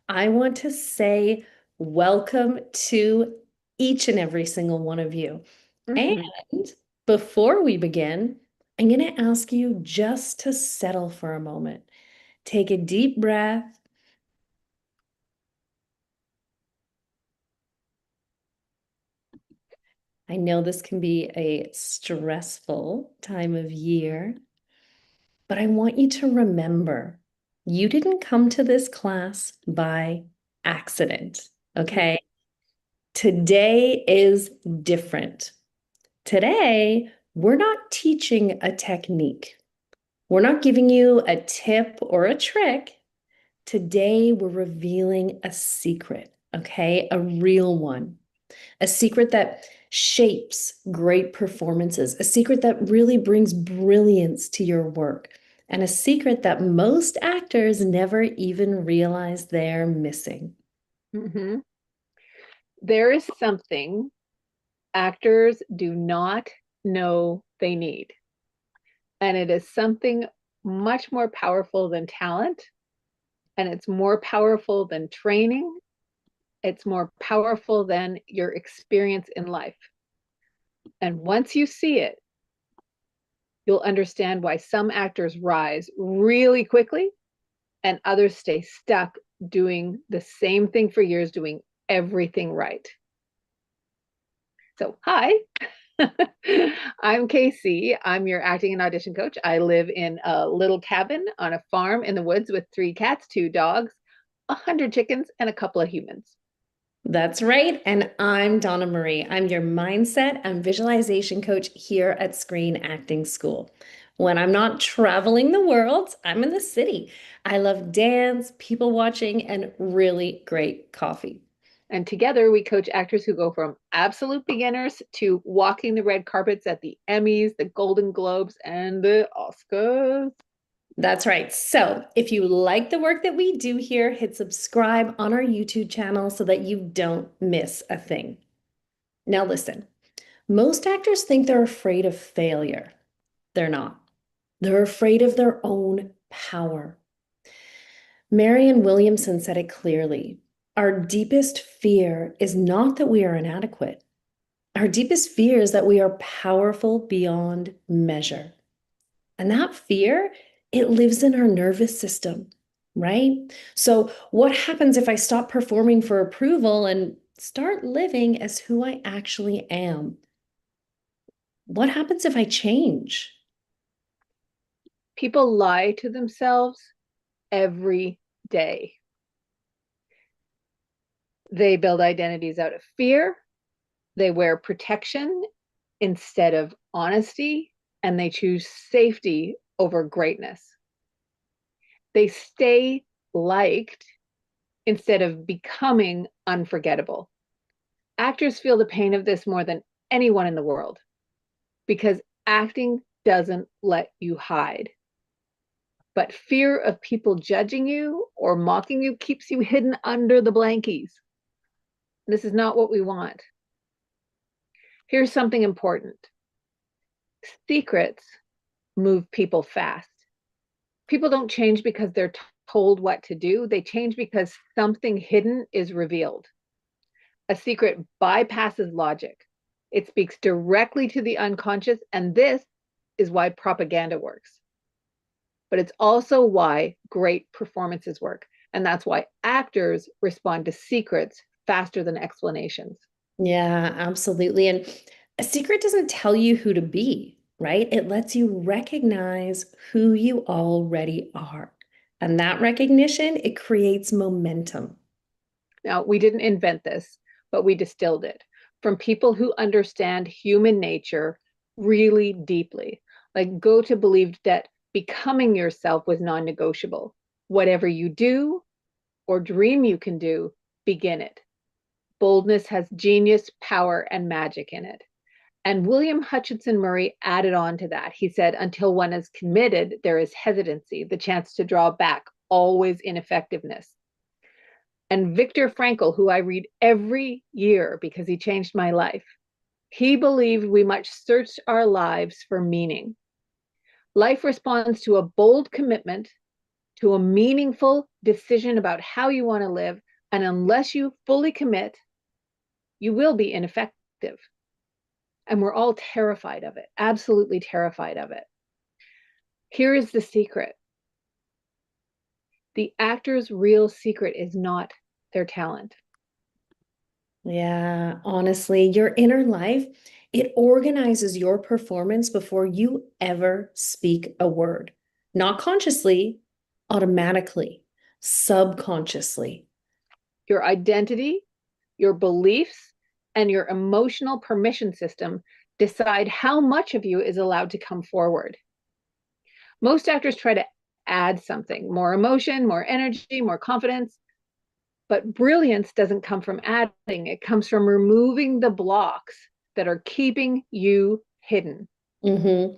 I want to say welcome to each and every single one of you. And Mhm. before we begin, I'm going to ask you just to settle for a moment. Take a deep breath. I know this can be a stressful time of year, but I want you to remember you didn't come to this class by accident, Mhm. okay? Today is different. Today, we're not teaching a technique. We're not giving you a tip or a trick. Today, we're revealing a secret, okay? A real one. A secret that shapes great performances, a secret that really brings brilliance to your work, and a secret that most actors never even realize they're missing. Mhm. There is something actors do not know they need, and it is something much more powerful than talent, and it's more powerful than training. It's more powerful than your experience in life. And once you see it, you'll understand why some actors rise really quickly and others stay stuck doing the same thing for years, doing everything right. So, hi, I'm Casey. I'm your acting and audition coach. I live in a little cabin on a farm in the woods with 3 cats, 2 dogs, 100 chickens, and a couple of humans. That's right. And I'm Donna-Marie. I'm your mindset and visualization coach here at Screen Acting School. When I'm not traveling the world, I'm in the city. I love dance, people watching, and really great coffee. And together we coach actors who go from absolute beginners to walking the red carpets at the Emmys, the Golden Globes, and the Oscars. That's right. So if you like the work that we do here, hit subscribe on our YouTube channel so that you don't miss a thing. Now, listen, most actors think they're afraid of failure. They're not. They're afraid of their own power. Marianne Williamson said it clearly. Our deepest fear is not that we are inadequate. Our deepest fear is that we are powerful beyond measure. And that fear, it lives in our nervous system, right? So, what happens if I stop performing for approval and start living as who I actually am? What happens if I change? People lie to themselves every day. They build identities out of fear. They wear protection instead of honesty, and they choose safety over greatness. They stay liked instead of becoming unforgettable. Actors feel the pain of this more than anyone in the world because acting doesn't let you hide. But fear of people judging you or mocking you keeps you hidden under the blankies. This is not what we want. Here's something important: secrets move people fast. People don't change because they're told what to do, they change because something hidden is revealed. A secret bypasses logic, it speaks directly to the unconscious, and this is why propaganda works. But it's also why great performances work. And that's why actors respond to secrets faster than explanations. Yeah, absolutely. And a secret doesn't tell you who to be, right? It lets you recognize who you already are. And that recognition, it creates momentum. Now, we didn't invent this, but we distilled it from people who understand human nature really deeply. Like Goethe believed that becoming yourself was non negotiable. Whatever you do or dream you can do, begin it. Boldness has genius, power, and magic in it. And William Hutchinson Murray added on to that. He said, until one is committed, there is hesitancy, the chance to draw back, always ineffectiveness. And Viktor Frankl, who I read every year because he changed my life, he believed we must search our lives for meaning. Life responds to a bold commitment to a meaningful decision about how you want to live. And unless you fully commit, you will be ineffective. And we're all terrified of it, absolutely terrified of it. Here is the secret. The actor's real secret is not their talent. Yeah, honestly, your inner life, it organizes your performance before you ever speak a word. Not consciously, automatically, subconsciously. Your identity, your beliefs, and your emotional permission system decide how much of you is allowed to come forward. Most actors try to add something, more emotion, more energy, more confidence. But brilliance doesn't come from adding, it comes from removing the blocks that are keeping you hidden. Mm-hmm.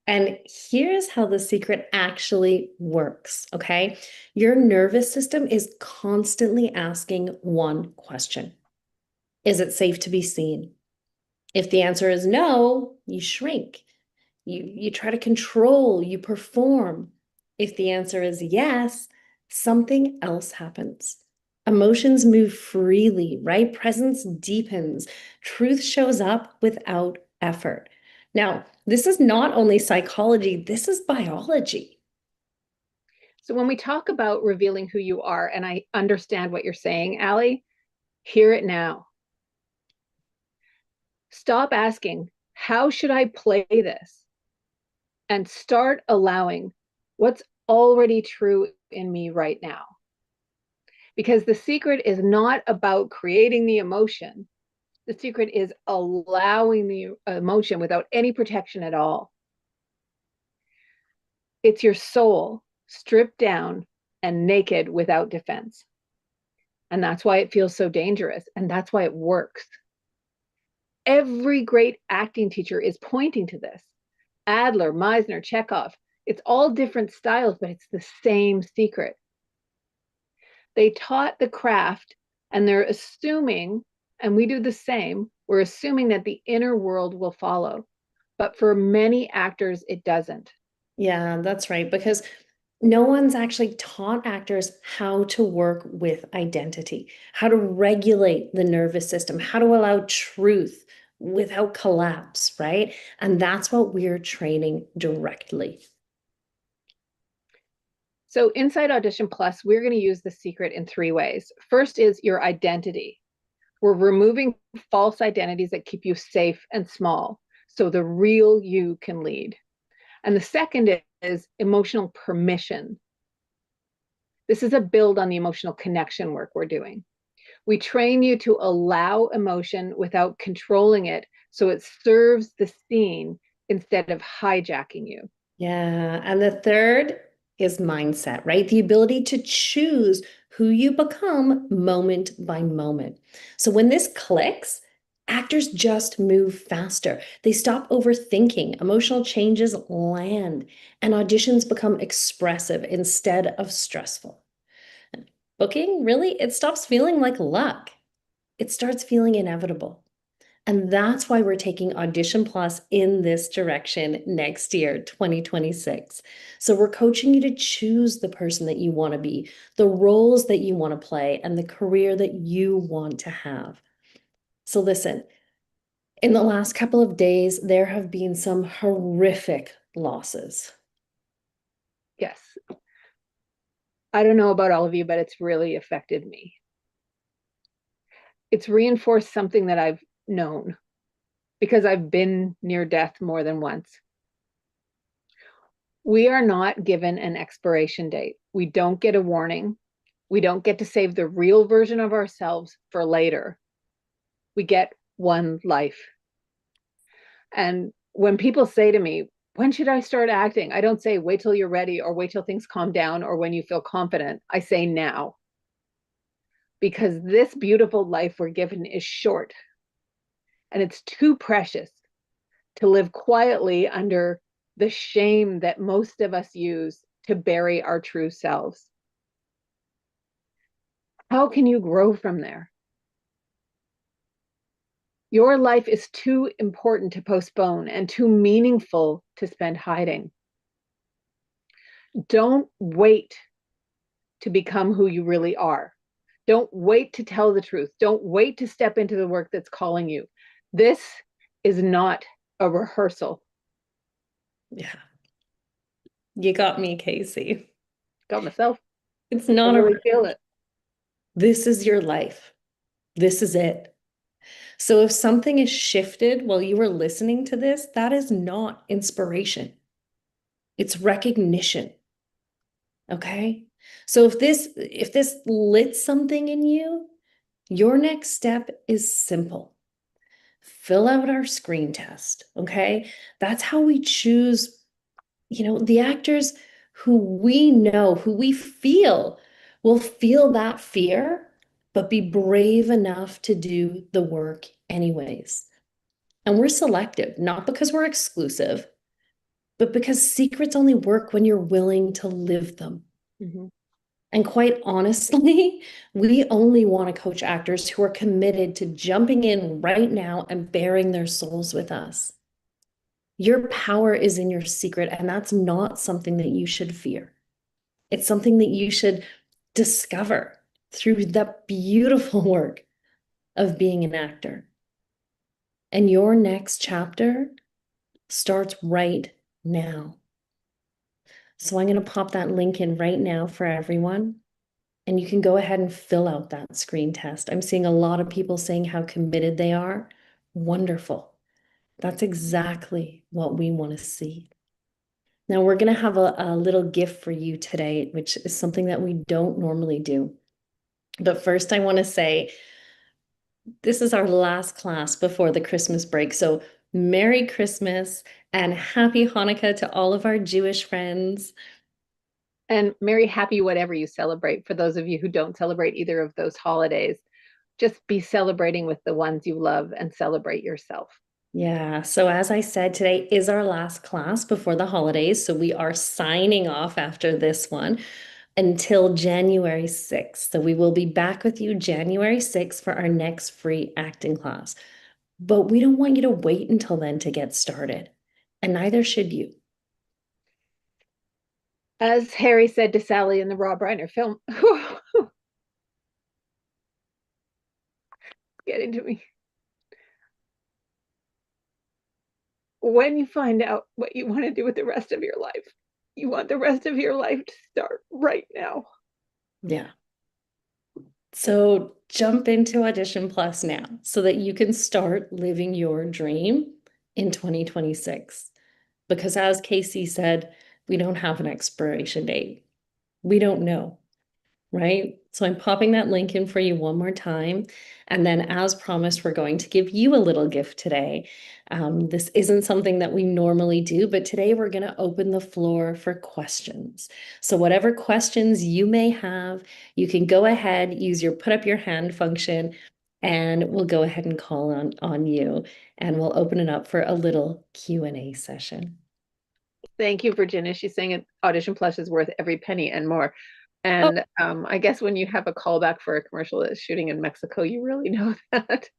And here's how the secret actually works, okay? Your nervous system is constantly asking one question. Is it safe to be seen? If the answer is no, you shrink. You try to control, you perform. If the answer is yes, something else happens. Emotions move freely, right? Presence deepens. Truth shows up without effort. Now, this is not only psychology, this is biology. So when we talk about revealing who you are, and I understand what you're saying, Allie, hear it now. Stop asking, how should I play this? And start allowing what's already true in me right now. Because the secret is not about creating the emotion. The secret is allowing the emotion without any protection at all. It's your soul stripped down and naked without defense. And that's why it feels so dangerous. And that's why it works. Every great acting teacher is pointing to this. Adler, Meisner, Chekhov. It's all different styles, but it's the same secret. They taught the craft, and they're assuming, and we do the same, we're assuming that the inner world will follow. But for many actors, it doesn't. Yeah, that's right. Because no one's actually taught actors how to work with identity, how to regulate the nervous system, how to allow truth without collapse, right? And that's what we're training directly. So inside Audition Plus, we're going to use the secret in three ways. First is your identity. We're removing false identities that keep you safe and small so the real you can lead. And the second is emotional permission. This is a build on the emotional connection work we're doing. We train you to allow emotion without controlling it so it serves the scene instead of hijacking you. Yeah. And the third is mindset, right? The ability to choose who you become moment by moment. So when this clicks, actors just move faster. They stop overthinking, emotional changes land, and auditions become expressive instead of stressful. Booking, really, it stops feeling like luck. It starts feeling inevitable. And that's why we're taking Audition Plus in this direction next year, 2026. So we're coaching you to choose the person that you want to be, the roles that you want to play, and the career that you want to have. So listen, in the last couple of days, there have been some horrific losses. Yes. I don't know about all of you, but it's really affected me. It's reinforced something that I've known because I've been near death more than once. We are not given an expiration date. We don't get a warning. We don't get to save the real version of ourselves for later. We get one life. And when people say to me, when should I start acting? I don't say, wait till you're ready or wait till things calm down or when you feel confident. I say now. Because this beautiful life we're given is short and it's too precious to live quietly under the shame that most of us use to bury our true selves. How can you grow from there? Your life is too important to postpone and too meaningful to spend hiding. Don't wait to become who you really are. Don't wait to tell the truth. Don't wait to step into the work that's calling you. This is not a rehearsal. Yeah, you got me, Casey. Got myself. It's I not a, really feel it. this is your life. This is it. So if something is shifted while you were listening to this, that is not inspiration. It's recognition. Okay? So if this lit something in you, your next step is simple. Fill out our screen test, okay? That's how we choose, the actors who we know, who we feel will feel that fear, but be brave enough to do the work anyways. And we're selective, not because we're exclusive, but because secrets only work when you're willing to live them. Mhm. And quite honestly, we only want to coach actors who are committed to jumping in right now and bearing their souls with us. Your power is in your secret, and that's not something that you should fear. It's something that you should discover through the beautiful work of being an actor. And your next chapter starts right now. So I'm going to pop that link in right now for everyone. And you can go ahead and fill out that screen test. I'm seeing a lot of people saying how committed they are. Wonderful. That's exactly what we want to see. Now, we're going to have a little gift for you today, which is something that we don't normally do. But first, I want to say this is our last class before the Christmas break. So, Merry Christmas and Happy Hanukkah to all of our Jewish friends. And Merry Happy whatever you celebrate. For those of you who don't celebrate either of those holidays, just be celebrating with the ones you love and celebrate yourself. Yeah, so as I said, today is our last class before the holidays. So we are signing off after this one until January 6th. So we will be back with you January 6th for our next free acting class. But we don't want you to wait until then to get started, and neither should you. As Harry said to Sally in the Rob Reiner film, get into me. When you find out what you want to do with the rest of your life, you want the rest of your life to start right now. Yeah. So jump into Audition Plus now so that you can start living your dream in 2026. Because as Casey said, we don't have an expiration date. We don't know, right? So I'm popping that link in for you one more time. And then, as promised, we're going to give you a little gift today. This isn't something that we normally do, but today we're going to open the floor for questions. So, whatever questions you may have, you can go ahead, use your put up your hand function, and we'll go ahead and call on you, and we'll open it up for a little Q&A session. Thank you, Virginia. She's saying it, Audition Plus is worth every penny and more. Oh, And I guess when you have a callback for a commercial that's shooting in Mexico, you really know that.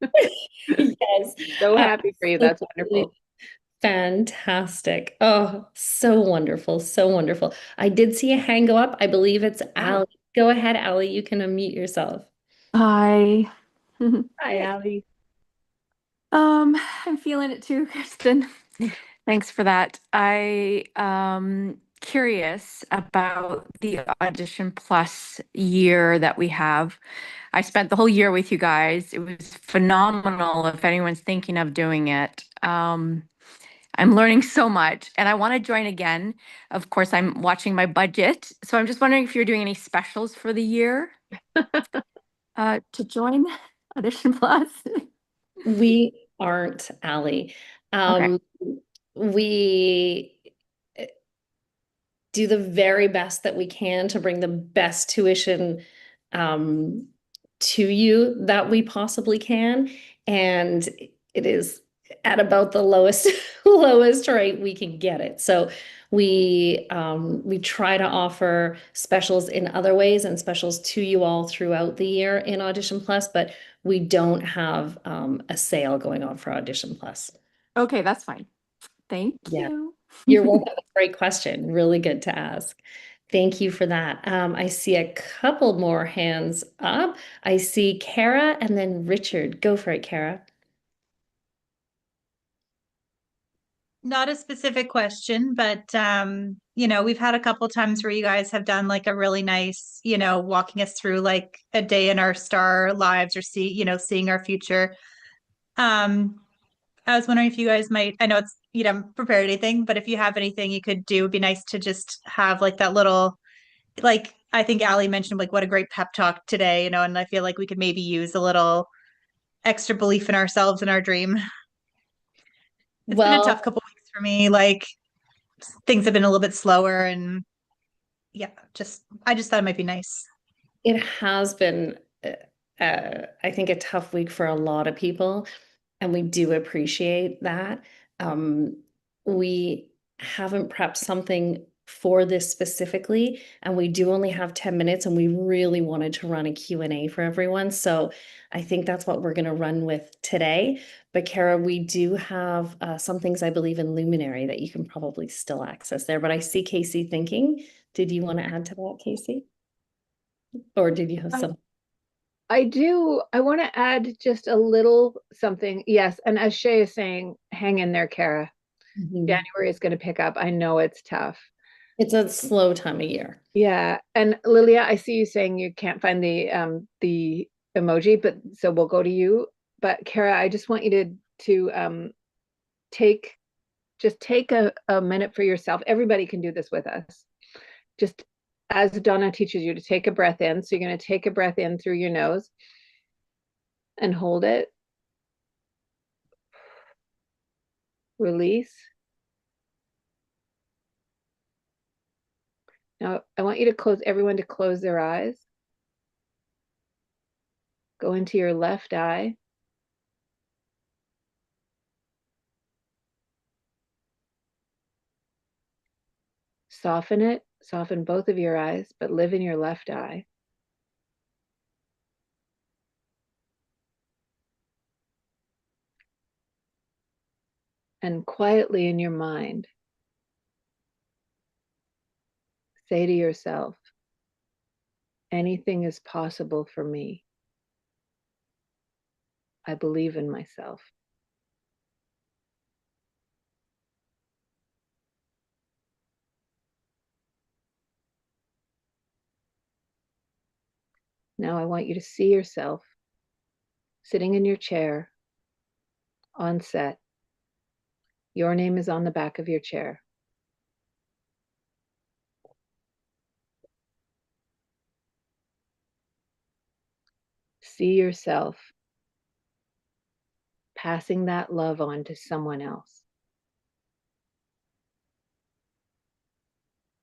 yes. So happy for you. That's Absolutely. wonderful. Fantastic. Oh, so wonderful. So wonderful. I did see a hand go up. I believe it's Wow. Allie. Go ahead, Allie. You can unmute yourself. Hi. Hi, Allie. I'm feeling it too, Kristen. Thanks for that. I curious about the Audition Plus year that we have. I spent the whole year with you guys. It was phenomenal if anyone's thinking of doing it. I'm learning so much and I want to join again. Of course, I'm watching my budget. So I'm just wondering if you're doing any specials for the year to join Audition Plus. We aren't, Allie. Okay. Um, we do the very best that we can to bring the best tuition um, to you that we possibly can. And it is at about the lowest lowest rate we can get it. So we try to offer specials in other ways and specials to you all throughout the year in Audition Plus, but we don't have a sale going on for Audition Plus. Okay, that's fine. Thank Yeah. you. You're welcome. Great question. Really good to ask. Thank you for that. I see a couple more hands up. I see Kara and then Richard. Go for it, Kara. Not a specific question, but we've had a couple times where you guys have done like a really nice, walking us through like a day in our star lives or seeing our future. Um, I was wondering if you guys might, I know it's, you haven't prepared anything, but if you have anything you could do, it'd be nice to just have like that little, like I think Allie mentioned like what a great pep talk today, and I feel like we could maybe use a little extra belief in ourselves and our dream. It's been a Well, tough couple weeks for me. Like things have been a little bit slower and yeah, I just thought it might be nice. it has been, I think, a tough week for a lot of people, and we do appreciate that. Um, we haven't prepped something for this specifically, and we do only have 10 minutes, and we really wanted to run a Q&A for everyone. So I think that's what we're going to run with today. But Kara, we do have some things I believe in Luminary that you can probably still access there. But I see Casey thinking. Did you want to add to that, Casey? Or did you have Um, some? I do. I want to add just a little something. Yes. And as Shay is saying, hang in there, Kara. Mhm. January is going to pick up. I know it's tough. It's a slow time of year. Yeah. And Lilia, I see you saying you can't find the emoji, but so we'll go to you. But Kara, I just want you to take take a minute for yourself. Everybody can do this with us. Just as Donna teaches you to take a breath in. So you're going to take a breath in through your nose and hold it. Release. Now, I want you to everyone to close their eyes. Go into your left eye. Soften it. Soften both of your eyes, but live in your left eye. And quietly in your mind, say to yourself, anything is possible for me. I believe in myself. Now I want you to see yourself sitting in your chair on set. Your name is on the back of your chair. See yourself passing that love on to someone else.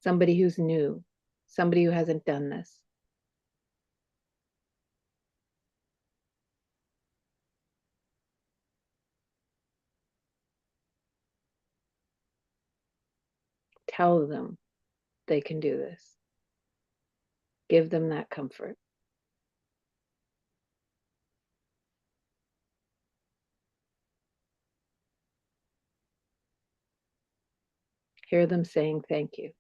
Somebody who's new, somebody who hasn't done this. Tell them they can do this. Give them that comfort. Hear them saying thank you.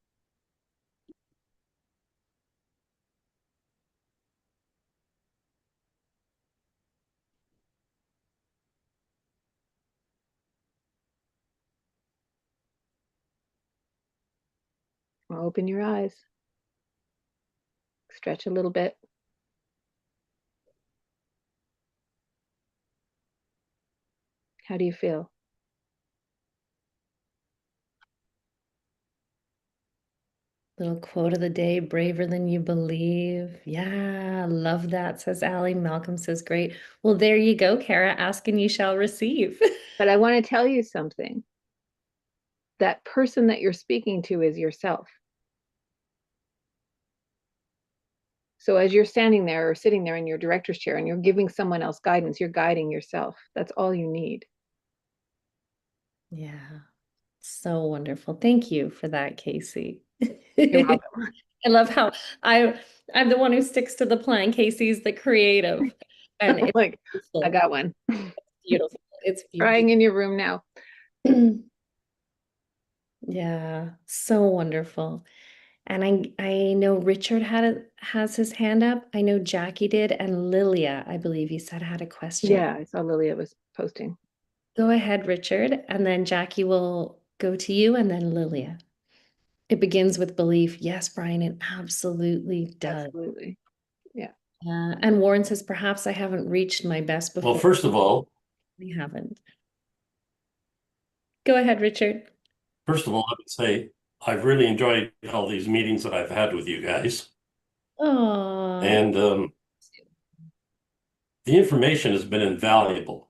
Open your eyes. Stretch a little bit. How do you feel? Little quote of the day, braver than you believe. Yeah, love that, says Allie. Malcolm says, great. Well, there you go, Kara. Ask and you shall receive. But I want to tell you something. That person that you're speaking to is yourself. So as you're standing there or sitting there in your director's chair and you're giving someone else guidance, you're guiding yourself. That's all you need. Yeah, so wonderful. Thank you for that, Casey. You're I welcome. love how I I'm the one who sticks to the plan. Casey's the creative, and it's Like, I beautiful. got one. Beautiful. It's Crying in your room now. beautiful. Yeah, so wonderful. And I know Richard has his hand up. I know Jackie did, and Lilia, I believe you said had a question. Yeah, I saw Lilia was posting. Go ahead, Richard, and then Jackie will go to you, and then Lilia. It begins with belief. Yes, Brian, it absolutely does. Absolutely. Yeah. And Warren says, perhaps I haven't reached my best before. Well, first of all, We haven't. Go ahead, Richard. I would say I've really enjoyed all these meetings that I've had with you guys. Oh, And the information has been invaluable.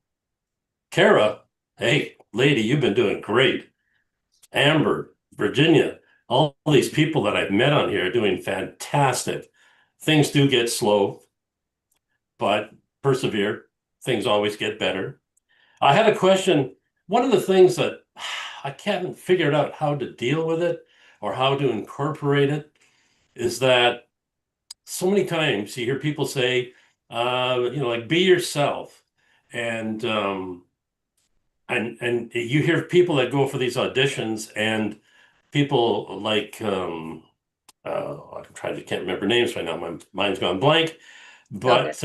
Kara, hey, lady, you've been doing great. Amber, Virginia, all these people that I've met on here are doing fantastic. Things do get slow, but persevere. Things always get better. I had a question. One of the things that I can't figure out how to deal with it or how to incorporate it is that so many times you hear people say, like be yourself. And and you hear people that go for these auditions and people like I'm trying to can't remember names right now. My mind's gone blank. But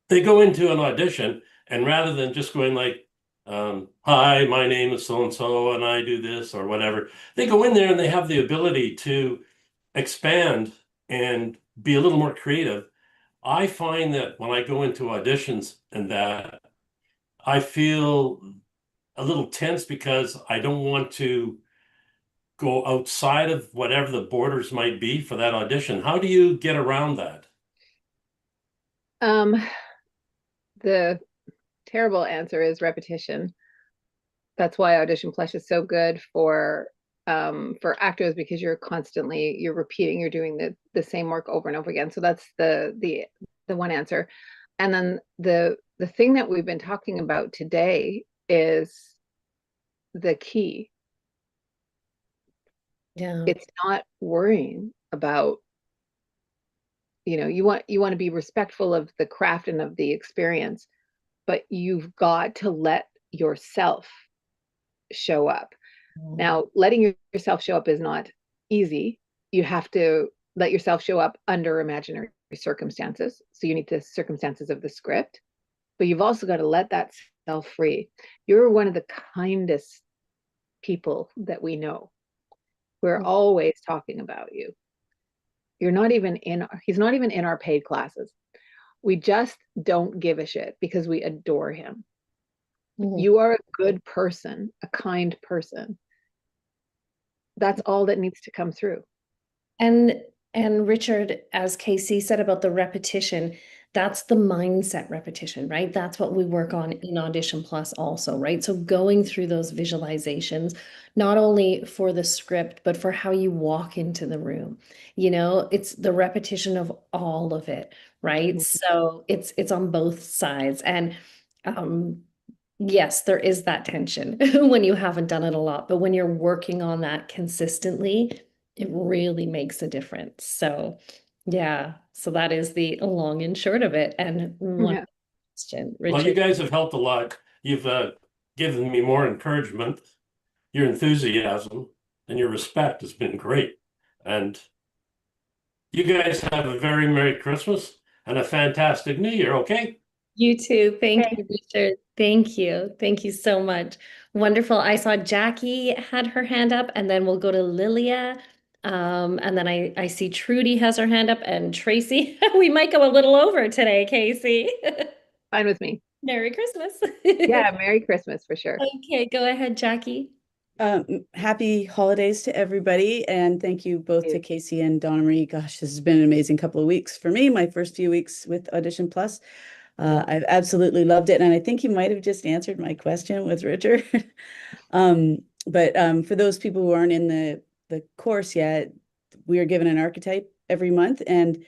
they go into an audition and rather than just going like, hi, my name is so and so and I do this or whatever, they go in there and they have the ability to expand and be a little more creative. I find that when I go into auditions and that I feel a little tense because I don't want to go outside of whatever the borders might be for that audition. How do you get around that? The terrible answer is repetition. That's why Audition Plus is so good for actors, because you're repeating, you're doing the same work over and over again. So that's the one answer. And then the thing that we've been talking about today is the key. yeah. It's not worrying about, you want to be respectful of the craft and of the experience, but you've got to let yourself show up. Now, letting yourself show up is not easy. You have to let yourself show up under imaginary circumstances. So you need the circumstances of the script, but you've also got to let that self free. You're one of the kindest people that we know. We're always talking about you. He's not even in our paid classes. We just don't give a shit because we adore him. You are a good person, a kind person. That's all that needs to come through. And Richard, as Casey said about the repetition, that's the mindset repetition, right? That's what we work on in Audition Plus also, right? So going through those visualizations, not only for the script, but for how you walk into the room. It's the repetition of all of it, right? So it's on both sides. And yes, there is that tension when you haven't done it a lot, but when you're working on that consistently, it really makes a difference. So, yeah, so that is the long and short of it. And one Yeah. question, Well, you Richard. guys have helped a lot. You've given me more encouragement. Your enthusiasm and your respect has been great. And you guys have a very Merry Christmas and a fantastic New Year, okay? You too. Thank Okay. you, Richard. Thank you. Thank you so much. Wonderful. I saw Jackie had her hand up, and then we'll go to Lilia. And then I see Trudy has her hand up, and Tracy. We might go a little over today, Casey. Fine with me. Merry Christmas. Yeah, Merry Christmas for sure. Okay, go ahead, Jackie. Happy holidays to everybody, and thank you both to Casey and Donna-Marie. Gosh, this has been an amazing couple of weeks for me, my first few weeks with Audition Plus. I've absolutely loved it, and I think you might have just answered my question with Richard. But for those people who aren't in the course yet, we are given an archetype every month, and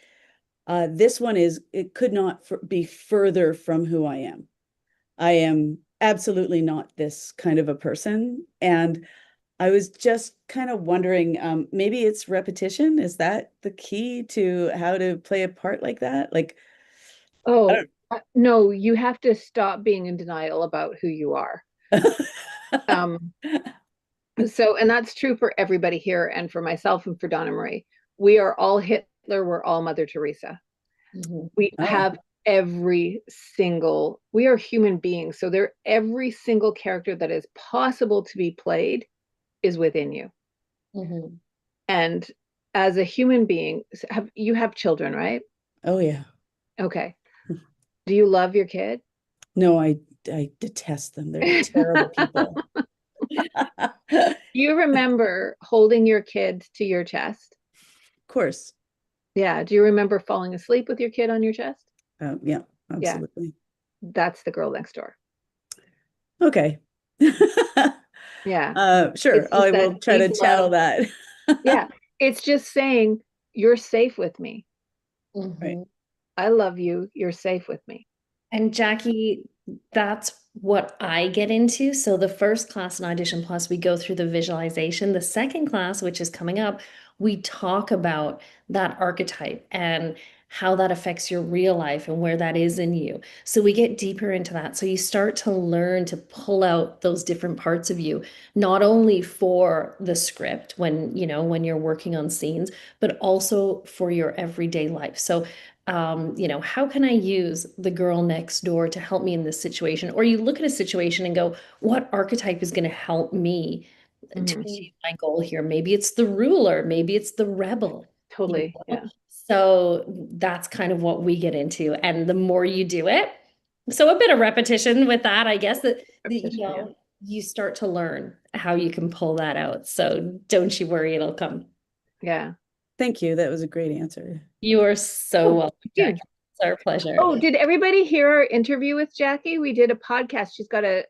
this one it could not be further from who I am. I am absolutely not this kind of a person. And I was just kind of wondering, maybe it's repetition. Is that the key to how to play a part like that? Like, Oh, no, you have to stop being in denial about who you are. So, and that's true for everybody here and for myself and for Donna-Marie. We are all Hitler, we're all Mother Teresa. We Oh. have we are human beings. So every single character that is possible to be played is within you. And as a human being, you have children, right? Oh yeah. Okay. Do you love your kid? No, I detest them. They're terrible people. Do you remember holding your kid to your chest? Of course. Yeah. Do you remember falling asleep with your kid on your chest? Yeah, absolutely. That's the girl next door. Okay. Yeah. Sure. I will try to channel that. Yeah. It's just saying, you're safe with me. Right. I love you. You're safe with me. And Jackie, that's what I get into. So the first class in Audition Plus, we go through the visualization. The second class, which is coming up, we talk about that archetype and how that affects your real life and where that is in you. So we get deeper into that. So you start to learn to pull out those different parts of you, not only for the script when, when you're working on scenes, but also for your everyday life. So how can I use the girl next door to help me in this situation? Or you look at a situation and go, what archetype is going to help me to achieve my goal here? Maybe it's the ruler, maybe it's the rebel. Totally. Yeah. So that's kind of what we get into. And the more you do it, so a bit of repetition with that, I guess you start to learn how you can pull that out. So don't you worry, it'll come. Yeah. Thank you. That was a great answer. You are so welcome, Jackie. It's our pleasure. Oh, did everybody hear our interview with Jackie? We did a podcast. She's got a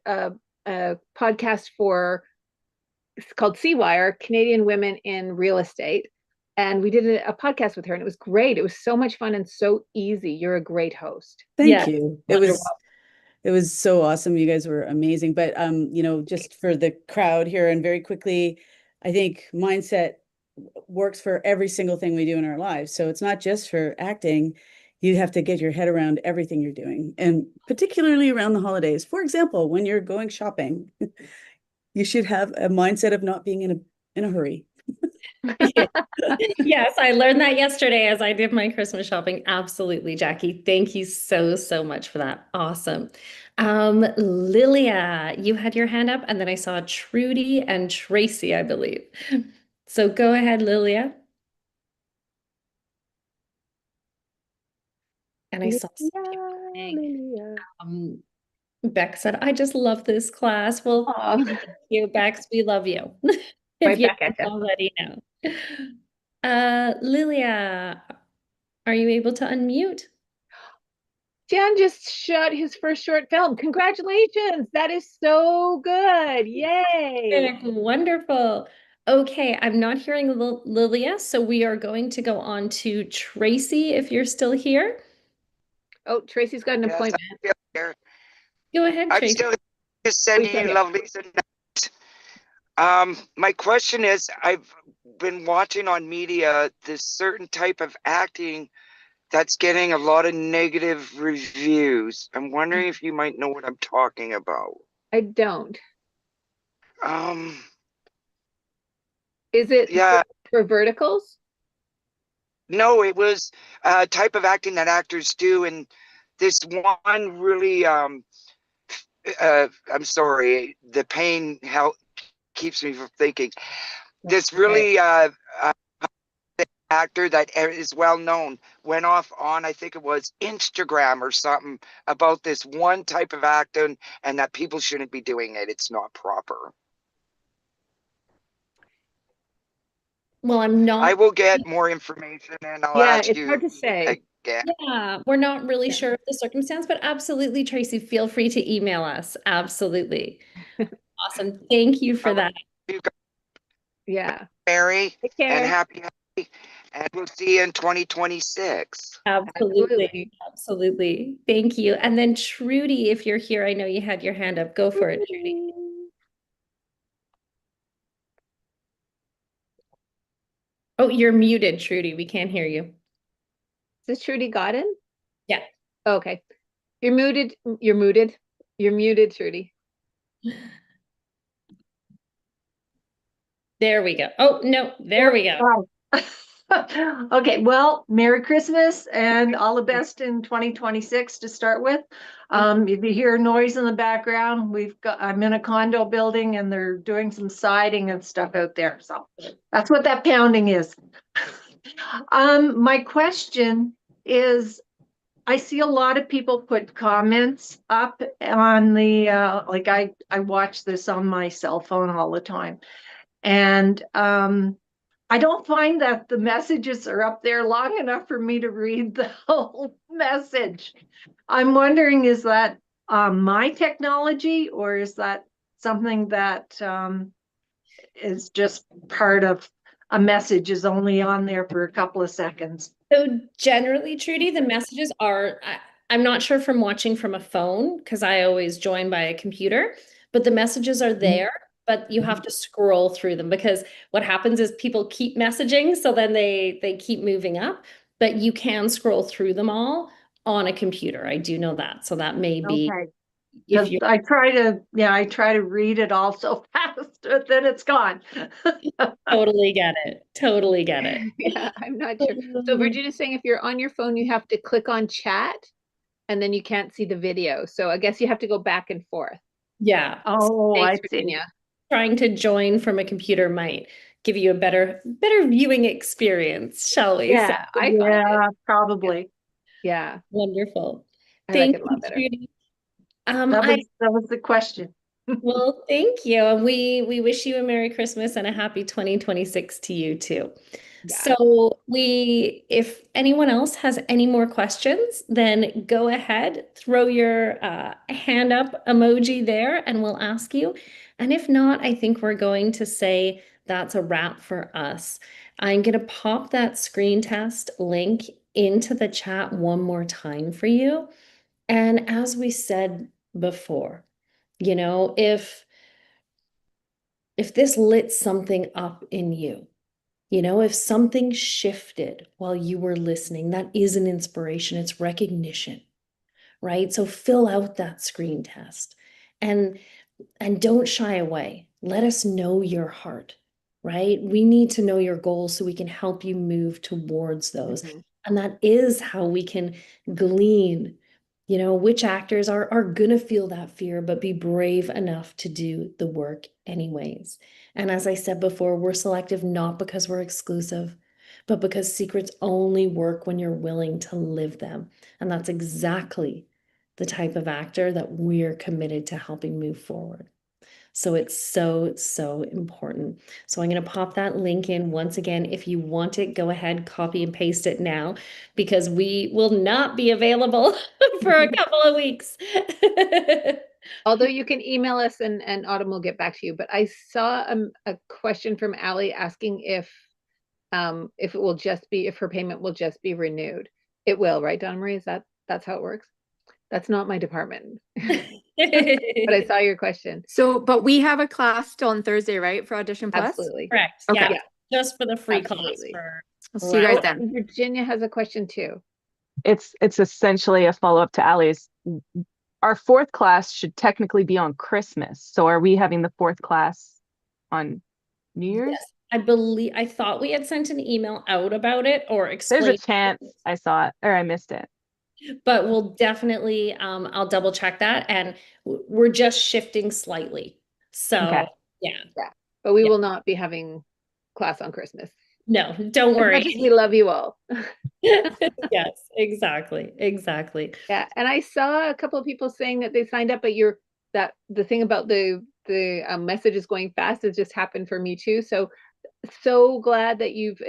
podcast it's called C-Wire, Canadian Women in Real Estate. And we did a podcast with her and it was great. It was so much fun and so easy. You're a great host. Thank you. It was so awesome. You guys were amazing. But just for the crowd here and very quickly, I think mindset works for every single thing we do in our lives. So it's not just for acting. You have to get your head around everything you're doing, and particularly around the holidays. For example, when you're going shopping, you should have a mindset of not being in a hurry. Yes, I learned that yesterday as I did my Christmas shopping. Absolutely, Jackie. Thank you so, so much for that. Awesome. Lilia, you had your hand up, and then I saw Trudy and Tracy, I believe. So go ahead, Lilia. And I saw Beck said, I just love this class. Well, thank you, Bex. We love you. If you don't already know. Lilia, are you able to unmute? Jan just shot his first short film. Congratulations. That is so good. Yay. Wonderful. Okay, I'm not hearing Lilia, so we are going to go on to Tracy if you're still here. Oh, Tracy's got an appointment. Go ahead, I'm Tracy. still just sending you lovely nights. My question is, I've been watching on media this certain type of acting that's getting a lot of negative reviews. I'm wondering if you might know what I'm talking about. I don't. Is it for verticals? No, it was a type of acting that actors do, and this one really I'm sorry, the pain keeps me from thinking. This really actor that is well known went off on, I think it was Instagram or something, about this one type of acting and that people shouldn't be doing it. It's not proper. Well, I'm not. I will get more information and I'll ask you. It's hard to say. Again. Yeah, we're not really sure of the circumstance, but absolutely, Tracy, feel free to email us. Absolutely. Awesome. Thank you for that. Yeah. Merry and happy, and we'll see you in 2026. Absolutely. Absolutely. Thank you. And then Trudy, if you're here, I know you had your hand up. Go for it, Trudy. Oh, you're muted, Trudy. We can't hear you. Is this Trudy Godden? Yeah. Okay. You're muted. You're muted. You're muted, Trudy. There we go. Oh, no, there we go. Okay, well, Merry Christmas and all the best in 2026 to start with. If you hear noise in the background, I'm in a condo building and they're doing some siding and stuff out there. So that's what that pounding is. My question is, I see a lot of people put comments up on the like I watch this on my cell phone all the time. And I don't find that the messages are up there long enough for me to read the whole message. I'm wondering, is that my technology, or is that something that is just part of a message is only on there for a couple of seconds? So generally, Trudy, the messages are, I'm not sure from watching from a phone because I always join by a computer, but the messages are there, but you have to scroll through them because what happens is people keep messaging, so then they keep moving up, but you can scroll through them all on a computer. I do know that. So that may be Okay. if you I try to read it all so fast, but then it's gone. totally get it. Totally get it. Yeah, I'm not sure. So Virginia's saying if you're on your phone, you have to click on chat and then you can't see the video. So I guess you have to go back and forth. Yeah. Oh, I Thanks, see. Virginia. Trying to join from a computer might give you a better viewing experience, shall we say? Yeah, I find it. Yeah, probably. Yeah, Wonderful. I like Thank it a you, lot better. Trudy. That was the question. Well, thank you. And we wish you a Merry Christmas and a happy 2026 to you too. Yeah. So if anyone else has any more questions, then go ahead, throw your hand up emoji there and we'll ask you. And if not, I think we're going to say that's a wrap for us. I'm going to pop that screen test link into the chat one more time for you. And as we said before, if this lit something up in you, if something shifted while you were listening, that is an inspiration, it's recognition, right? So fill out that screen test and don't shy away. Let us know your heart, right? We need to know your goals so we can help you move towards those. And that is how we can glean, which actors are going to feel that fear, but be brave enough to do the work anyways. And as I said before, we're selective not because we're exclusive, but because secrets only work when you're willing to live them. And that's exactly the type of actor that we're committed to helping move forward. So it's so, so important. So I'm going to pop that link in once again. If you want it, go ahead, copy and paste it now because we will not be available for a couple of weeks. Although you can email us and Autumn will get back to you. But I saw a question from Allie asking if it will just be, if her payment will just be renewed. It will, right, Donna-Marie? That's how it works? That's not my department. But I saw your question. So, but we have a class still on Thursday, right? For Audition Plus? Absolutely. Correct. Okay. Yeah. Just for the free Absolutely. class. I'll see you guys Oh, then. Virginia has a question too. It's essentially a follow-up to Allie's. Our fourth class should technically be on Christmas. So are we having the fourth class on New Year's? Yes. I thought we had sent an email out about it or explained. There's a chance I saw it or I missed it. But we'll definitely, I'll double check that. And we're just shifting slightly. So Okay. yeah. But we will not be having class on Christmas. No, don't worry. As much as we love you all. Yes, exactly. Exactly. Yeah. And I saw a couple of people saying that they signed up, but the thing about the messages going fast has just happened for me too. So glad that you've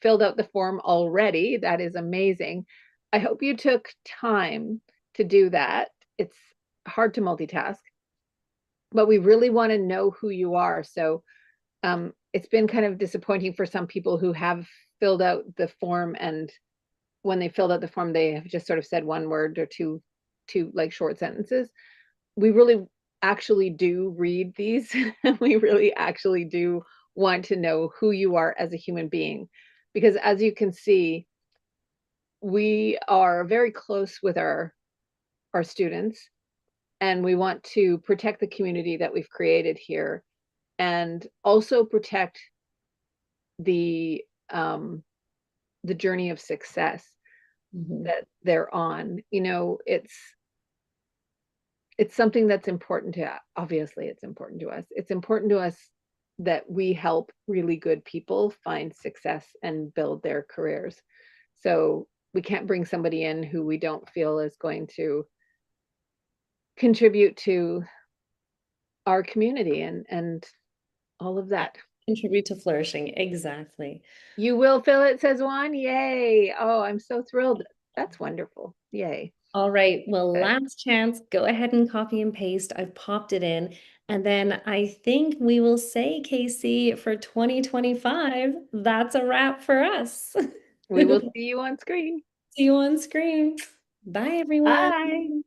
filled out the form already. That is amazing. I hope you took time to do that. It's hard to multitask, but we really want to know who you are. So it's been kind of disappointing for some people who have filled out the form, and when they filled out the form, they have just sort of said one word or two like short sentences. We really actually do read these. We really actually do want to know who you are as a human being, because as you can see, we are very close with our students, and we want to protect the community that we've created here. and also protect the journey of success that they're on. You know, it's something that's important to, obviously it's important to us. It's important to us that we help really good people find success and build their careers. So we can't bring somebody in who we don't feel is going to contribute to our community and all of that. Contribute to flourishing. Exactly. You will fill it, says Juan. Yay. Oh, I'm so thrilled. That's wonderful. Yay. All right. Well, Okay. last chance. Go ahead and copy and paste. I've popped it in. And then I think we will say, Casey, for 2025, that's a wrap for us. We will see you on screen. See you on screen. Bye, everyone. Bye.